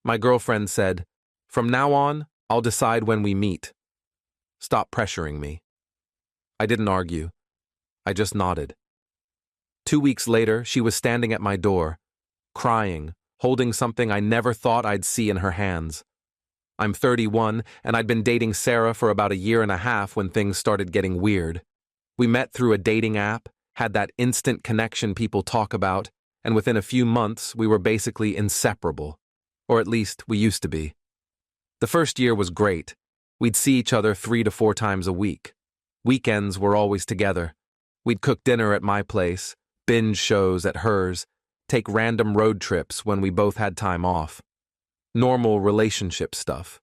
My girlfriend said, "From now on, I'll decide when we meet. Stop pressuring me." I didn't argue. I just nodded. 2 weeks later, she was standing at my door, crying, holding something I never thought I'd see in her hands. I'm 31, and I'd been dating Sarah for about a year and a half when things started getting weird. We met through a dating app, had that instant connection people talk about, and within a few months, we were basically inseparable. Or at least, we used to be. The first year was great. We'd see each other 3 to 4 times a week. Weekends were always together. We'd cook dinner at my place, binge shows at hers, take random road trips when we both had time off. Normal relationship stuff.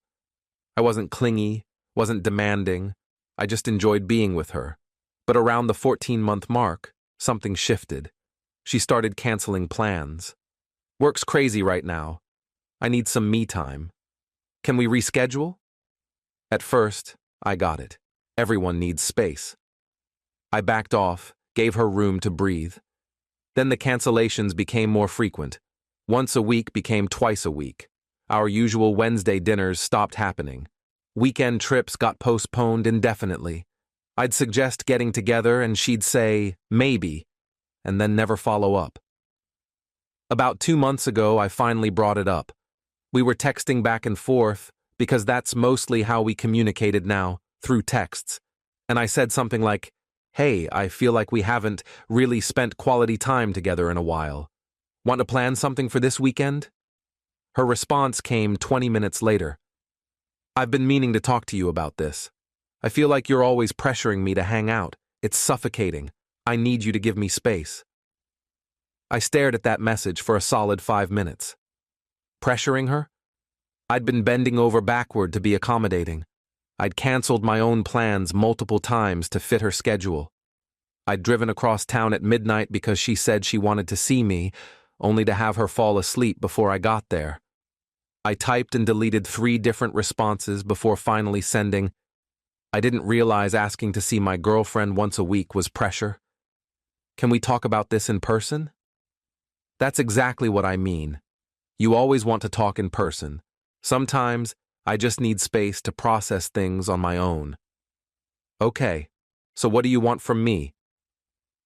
I wasn't clingy, wasn't demanding. I just enjoyed being with her. But around the 14-month mark, something shifted. She started canceling plans. "Work's crazy right now. I need some me time. Can we reschedule?" At first, I got it. Everyone needs space. I backed off, gave her room to breathe. Then the cancellations became more frequent. Once a week became twice a week. Our usual Wednesday dinners stopped happening. Weekend trips got postponed indefinitely. I'd suggest getting together and she'd say, "Maybe," and then never follow up. About 2 months ago, I finally brought it up. We were texting back and forth because that's mostly how we communicated now, through texts. And I said something like, "Hey, I feel like we haven't really spent quality time together in a while. Want to plan something for this weekend?" Her response came 20 minutes later. "I've been meaning to talk to you about this. I feel like you're always pressuring me to hang out. It's suffocating. I need you to give me space." I stared at that message for a solid 5 minutes. Pressuring her? I'd been bending over backward to be accommodating. I'd canceled my own plans multiple times to fit her schedule. I'd driven across town at midnight because she said she wanted to see me, only to have her fall asleep before I got there. I typed and deleted 3 different responses before finally sending, "I didn't realize asking to see my girlfriend once a week was pressure. Can we talk about this in person?" That's exactly what I mean. You always want to talk in person. Sometimes, I just need space to process things on my own. "Okay, so what do you want from me?"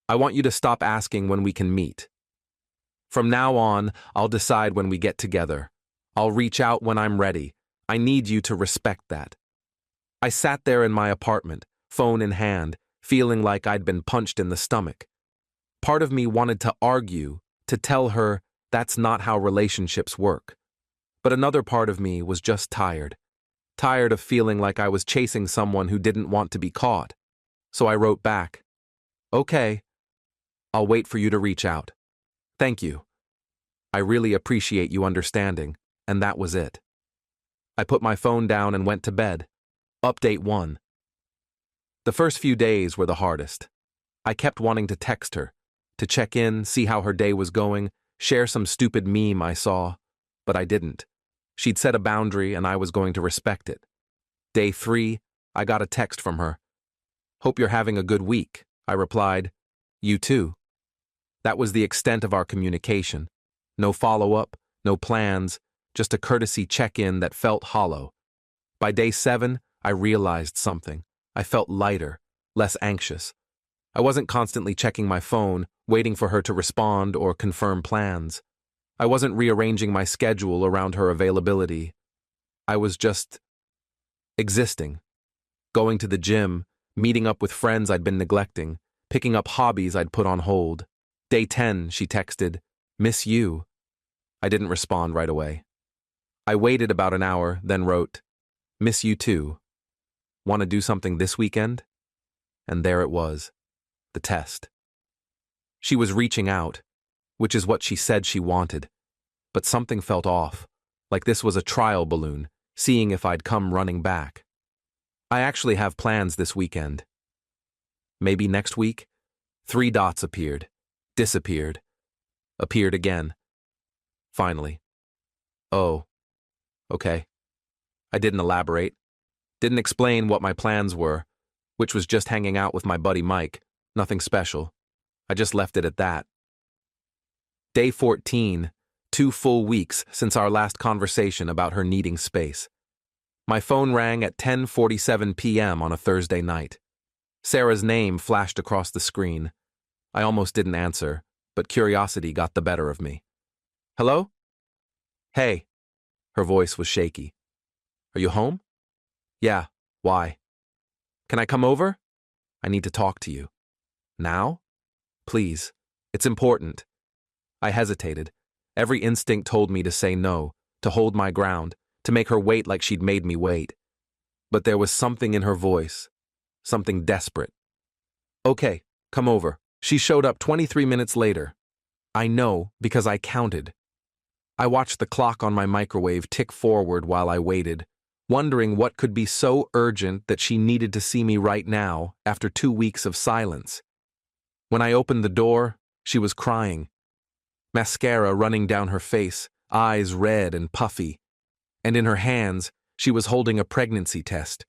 "I want you to stop asking when we can meet. From now on, I'll decide when we get together. I'll reach out when I'm ready. I need you to respect that." I sat there in my apartment, phone in hand, feeling like I'd been punched in the stomach. Part of me wanted to argue, to tell her that's not how relationships work. But another part of me was just tired. Tired of feeling like I was chasing someone who didn't want to be caught. So I wrote back, "Okay, I'll wait for you to reach out. Thank you. I really appreciate you understanding," and that was it. I put my phone down and went to bed. Update 1. The first few days were the hardest. I kept wanting to text her, to check in, see how her day was going, share some stupid meme I saw, but I didn't. She'd set a boundary and I was going to respect it. Day 3, I got a text from her. "Hope you're having a good week," I replied. "You too." That was the extent of our communication. No follow-up, no plans, just a courtesy check-in that felt hollow. By day 7, I realized something. I felt lighter, less anxious. I wasn't constantly checking my phone, waiting for her to respond or confirm plans. I wasn't rearranging my schedule around her availability. I was just existing. Going to the gym, meeting up with friends I'd been neglecting, picking up hobbies I'd put on hold. Day 10, she texted, "Miss you." I didn't respond right away. I waited about an hour, then wrote, "Miss you too. Want to do something this weekend?" And there it was, the test. She was reaching out, which is what she said she wanted. But something felt off, like this was a trial balloon, seeing if I'd come running back. I actually have plans this weekend. Maybe next week? 3 dots appeared, disappeared, appeared again. Finally. Oh, okay. I didn't elaborate. Didn't explain what my plans were, which was just hanging out with my buddy Mike, nothing special. I just left it at that. Day 14, 2 full weeks since our last conversation about her needing space. My phone rang at 10:47 p.m. on a Thursday night. Sarah's name flashed across the screen. I almost didn't answer, but curiosity got the better of me. Hello? Hey. Her voice was shaky. Are you home? Yeah. Why? Can I come over? I need to talk to you. Now? Please. It's important. I hesitated. Every instinct told me to say no, to hold my ground, to make her wait like she'd made me wait. But there was something in her voice, something desperate. Okay, come over. She showed up 23 minutes later. I know because I counted. I watched the clock on my microwave tick forward while I waited, wondering what could be so urgent that she needed to see me right now after 2 weeks of silence. When I opened the door, she was crying. Mascara running down her face, eyes red and puffy, and in her hands, she was holding a pregnancy test.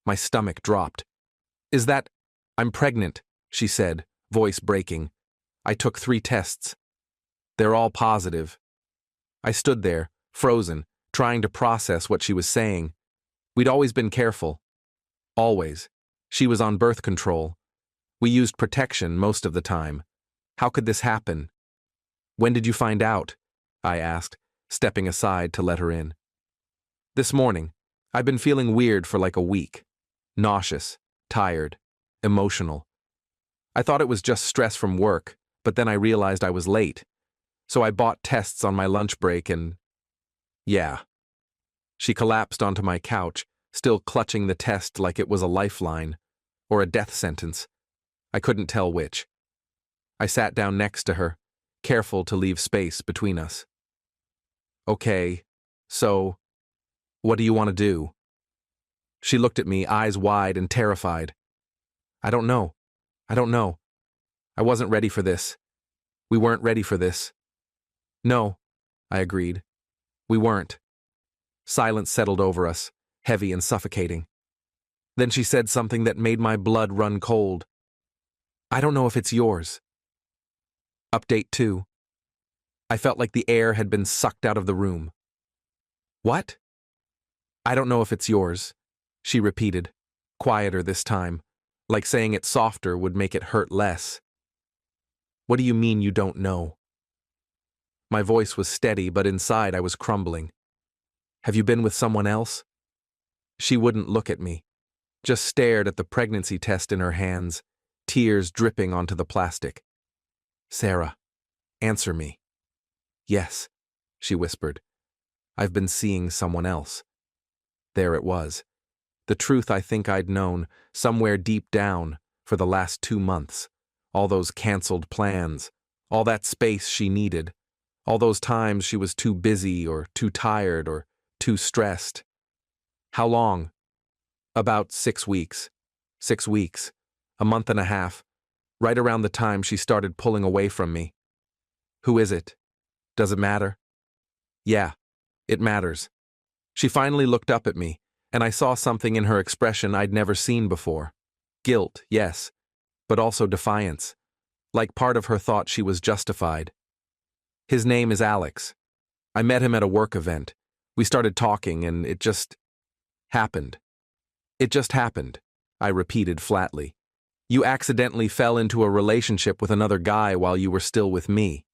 My stomach dropped. I'm pregnant, she said, voice breaking. I took 3 tests. They're all positive. I stood there, frozen, trying to process what she was saying. We'd always been careful. Always. She was on birth control. We used protection most of the time. How could this happen? When did you find out? I asked, stepping aside to let her in. This morning. I've been feeling weird for like a week. Nauseous, tired, emotional. I thought it was just stress from work, but then I realized I was late. So I bought tests on my lunch break and... Yeah. She collapsed onto my couch, still clutching the test like it was a lifeline, or a death sentence. I couldn't tell which. I sat down next to her, careful to leave space between us. Okay, so, what do you want to do? She looked at me, eyes wide and terrified. I don't know. I wasn't ready for this. We weren't ready for this. No, I agreed. We weren't. Silence settled over us, heavy and suffocating. Then she said something that made my blood run cold. I don't know if it's yours. Update 2. I felt like the air had been sucked out of the room. What? I don't know if it's yours, she repeated, quieter this time, like saying it softer would make it hurt less. What do you mean you don't know? My voice was steady, but inside I was crumbling. Have you been with someone else? She wouldn't look at me, just stared at the pregnancy test in her hands, tears dripping onto the plastic. Sarah, answer me. Yes, she whispered. I've been seeing someone else. There it was. The truth I think I'd known, somewhere deep down, for the last 2 months. All those canceled plans, all that space she needed, all those times she was too busy or too tired or too stressed. How long? About 6 weeks. 6 weeks. A month and a half. Right around the time she started pulling away from me. Who is it? Does it matter? Yeah, it matters. She finally looked up at me, and I saw something in her expression I'd never seen before. Guilt, yes, but also defiance. Like part of her thought she was justified. His name is Alex. I met him at a work event. We started talking and it just happened. It just happened, I repeated flatly. You accidentally fell into a relationship with another guy while you were still with me.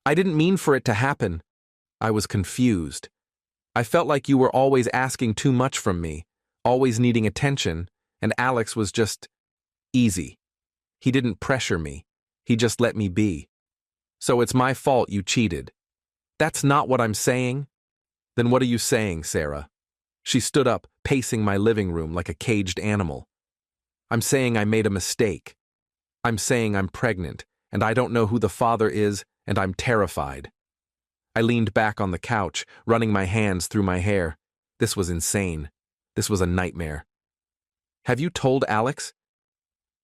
I didn't mean for it to happen. I was confused. I felt like you were always asking too much from me, always needing attention, and Alex was just easy. He didn't pressure me. He just let me be. So it's my fault you cheated. That's not what I'm saying. Then what are you saying, Sarah? She stood up, pacing my living room like a caged animal. I'm saying I made a mistake. I'm saying I'm pregnant, and I don't know who the father is, and I'm terrified. I leaned back on the couch, running my hands through my hair. This was insane. This was a nightmare. Have you told Alex?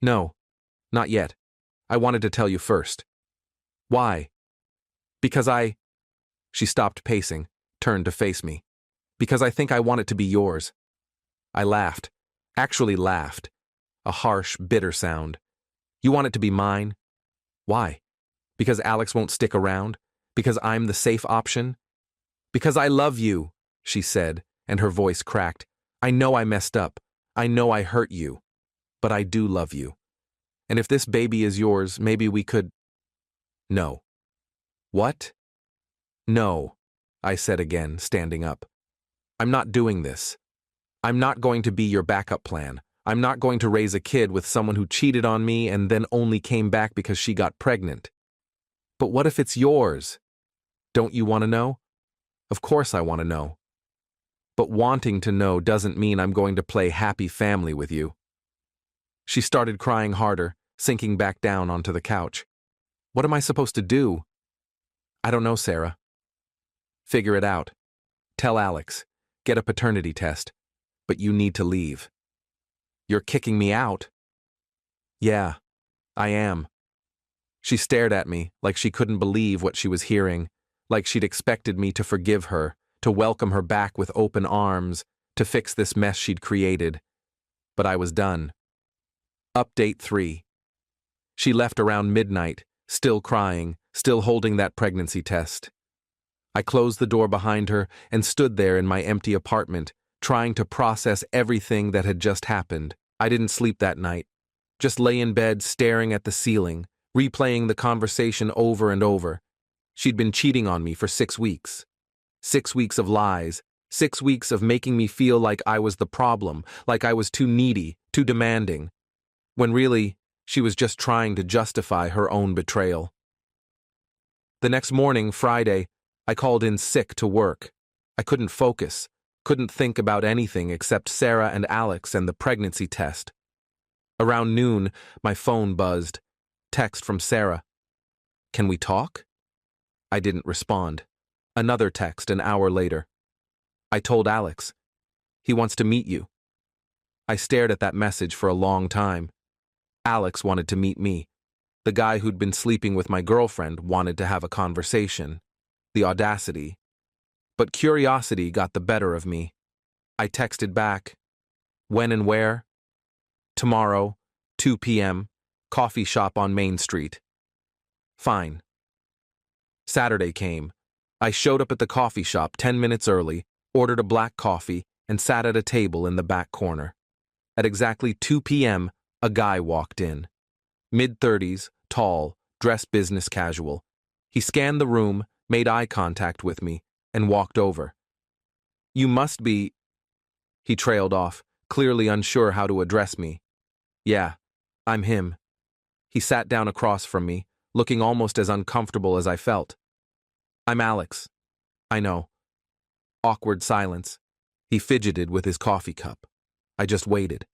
No, not yet. I wanted to tell you first. Why? Because She stopped pacing, turned to face me. Because I think I want it to be yours. I laughed. Actually laughed. A harsh, bitter sound. You want it to be mine? Why? Because Alex won't stick around? Because I'm the safe option? Because I love you, she said, and her voice cracked. I know I messed up. I know I hurt you. But I do love you. And if this baby is yours, maybe we could… No. What? No, I said again, standing up. I'm not doing this. I'm not going to be your backup plan. I'm not going to raise a kid with someone who cheated on me and then only came back because she got pregnant. But what if it's yours? Don't you want to know? Of course I want to know. But wanting to know doesn't mean I'm going to play happy family with you. She started crying harder, sinking back down onto the couch. What am I supposed to do? I don't know, Sarah. Figure it out. Tell Alex. Get a paternity test. But you need to leave. You're kicking me out? Yeah, I am. She stared at me like she couldn't believe what she was hearing, like she'd expected me to forgive her, to welcome her back with open arms, to fix this mess she'd created. But I was done. Update 3. She left around midnight, still crying, still holding that pregnancy test. I closed the door behind her and stood there in my empty apartment, trying to process everything that had just happened. I didn't sleep that night. Just lay in bed staring at the ceiling, replaying the conversation over and over. She'd been cheating on me for 6 weeks. 6 weeks of lies. 6 weeks of making me feel like I was the problem, like I was too needy, too demanding. When really, she was just trying to justify her own betrayal. The next morning, Friday, I called in sick to work. I couldn't focus, couldn't think about anything except Sarah and Alex and the pregnancy test. Around noon, my phone buzzed. Text from Sarah. Can we talk? I didn't respond. Another text an hour later. I told Alex. He wants to meet you. I stared at that message for a long time. Alex wanted to meet me. The guy who'd been sleeping with my girlfriend wanted to have a conversation. The audacity. But curiosity got the better of me. I texted back. When and where? Tomorrow, 2 p.m., coffee shop on Main Street. Fine. Saturday came. I showed up at the coffee shop 10 minutes early, ordered a black coffee, and sat at a table in the back corner. At exactly 2 p.m., a guy walked in. Mid-30s, tall, dressed business casual. He scanned the room, made eye contact with me, and walked over. You must be… He trailed off, clearly unsure how to address me. Yeah, I'm him. He sat down across from me, looking almost as uncomfortable as I felt. I'm Alex. I know. Awkward silence. He fidgeted with his coffee cup. I just waited.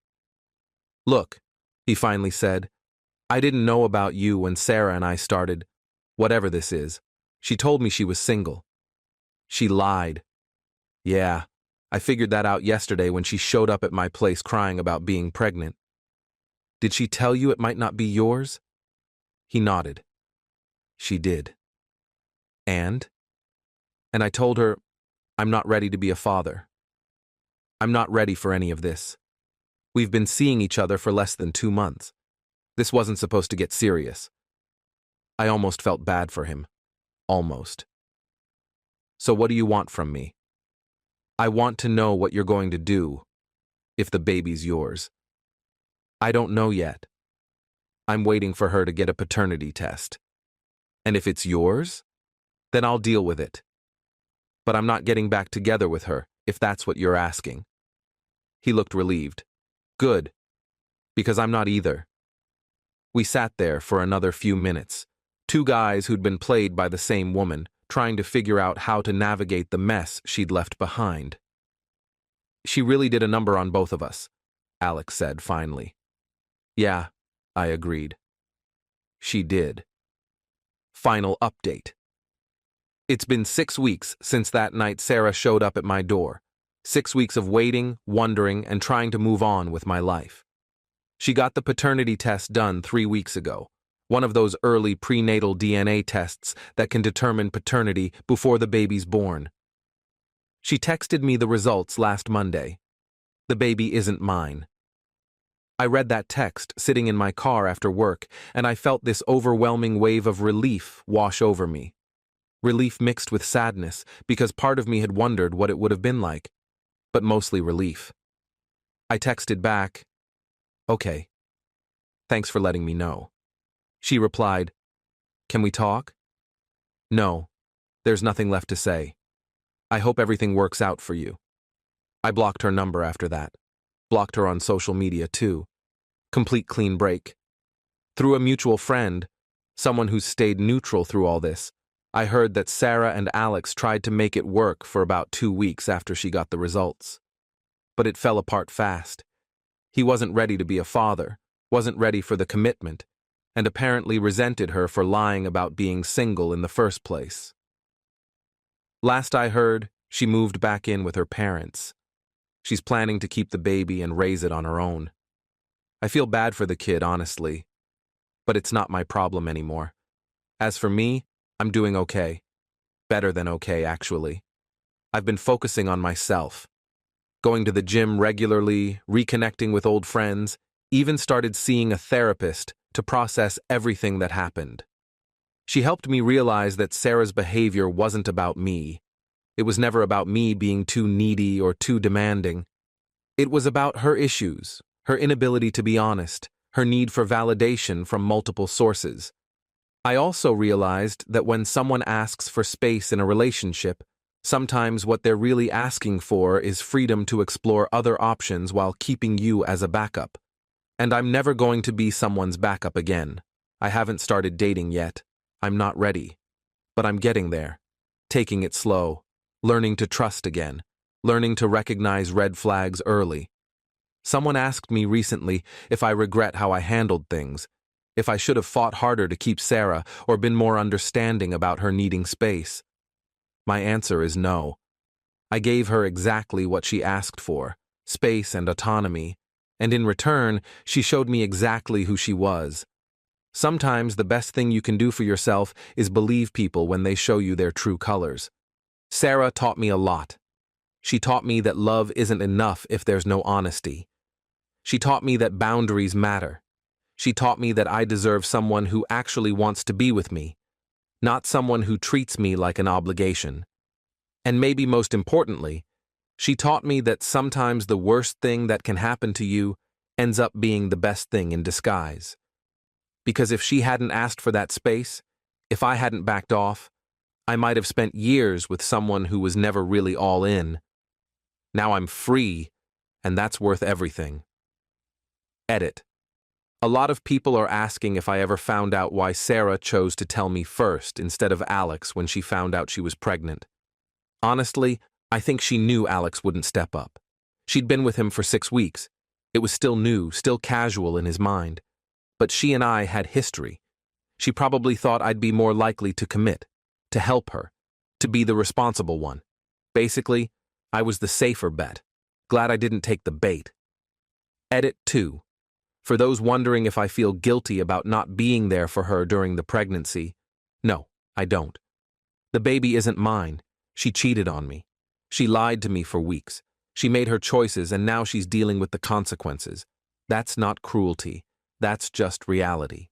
Look, he finally said, I didn't know about you when Sarah and I started, whatever this is. She told me she was single. She lied. Yeah, I figured that out yesterday when she showed up at my place crying about being pregnant. Did she tell you it might not be yours? He nodded. She did. And I told her, I'm not ready to be a father. I'm not ready for any of this. We've been seeing each other for less than 2 months. This wasn't supposed to get serious. I almost felt bad for him. Almost. So what do you want from me? I want to know what you're going to do, if the baby's yours. I don't know yet. I'm waiting for her to get a paternity test. And if it's yours, then I'll deal with it. But I'm not getting back together with her, if that's what you're asking. He looked relieved. Good. Because I'm not either. We sat there for another few minutes, 2 guys who'd been played by the same woman, trying to figure out how to navigate the mess she'd left behind. She really did a number on both of us, Alex said finally. Yeah, I agreed. She did. Final update. It's been 6 weeks since that night Sarah showed up at my door. 6 weeks of waiting, wondering, and trying to move on with my life. She got the paternity test done 3 weeks ago, one of those early prenatal DNA tests that can determine paternity before the baby's born. She texted me the results last Monday. The baby isn't mine. I read that text sitting in my car after work, and I felt this overwhelming wave of relief wash over me. Relief mixed with sadness, because part of me had wondered what it would have been like, but mostly relief. I texted back, "Okay. Thanks for letting me know." She replied, "Can we talk?" "No. There's nothing left to say. I hope everything works out for you." I blocked her number after that. Blocked her on social media too. Complete clean break. Through a mutual friend, someone who's stayed neutral through all this, I heard that Sarah and Alex tried to make it work for about 2 weeks after she got the results. But it fell apart fast. He wasn't ready to be a father, wasn't ready for the commitment, and apparently resented her for lying about being single in the first place. Last I heard, she moved back in with her parents. She's planning to keep the baby and raise it on her own. I feel bad for the kid, honestly, but it's not my problem anymore. As for me, I'm doing okay. Better than okay, actually. I've been focusing on myself. Going to the gym regularly, reconnecting with old friends, even started seeing a therapist to process everything that happened. She helped me realize that Sarah's behavior wasn't about me. It was never about me being too needy or too demanding. It was about her issues, her inability to be honest, her need for validation from multiple sources. I also realized that when someone asks for space in a relationship, sometimes what they're really asking for is freedom to explore other options while keeping you as a backup. And I'm never going to be someone's backup again. I haven't started dating yet. I'm not ready. But I'm getting there. Taking it slow. Learning to trust again. Learning to recognize red flags early. Someone asked me recently if I regret how I handled things, if I should have fought harder to keep Sarah or been more understanding about her needing space. My answer is no. I gave her exactly what she asked for, space and autonomy, and in return, she showed me exactly who she was. Sometimes the best thing you can do for yourself is believe people when they show you their true colors. Sarah taught me a lot. She taught me that love isn't enough if there's no honesty. She taught me that boundaries matter. She taught me that I deserve someone who actually wants to be with me, not someone who treats me like an obligation. And maybe most importantly, she taught me that sometimes the worst thing that can happen to you ends up being the best thing in disguise. Because if she hadn't asked for that space, if I hadn't backed off, I might have spent years with someone who was never really all in. Now I'm free, and that's worth everything. Edit. A lot of people are asking if I ever found out why Sarah chose to tell me first instead of Alex when she found out she was pregnant. Honestly, I think she knew Alex wouldn't step up. She'd been with him for 6 weeks. It was still new, still casual in his mind. But she and I had history. She probably thought I'd be more likely to commit, to help her, to be the responsible one. Basically, I was the safer bet. Glad I didn't take the bait. Edit 2. For those wondering if I feel guilty about not being there for her during the pregnancy, no, I don't. The baby isn't mine. She cheated on me. She lied to me for weeks. She made her choices and now she's dealing with the consequences. That's not cruelty. That's just reality.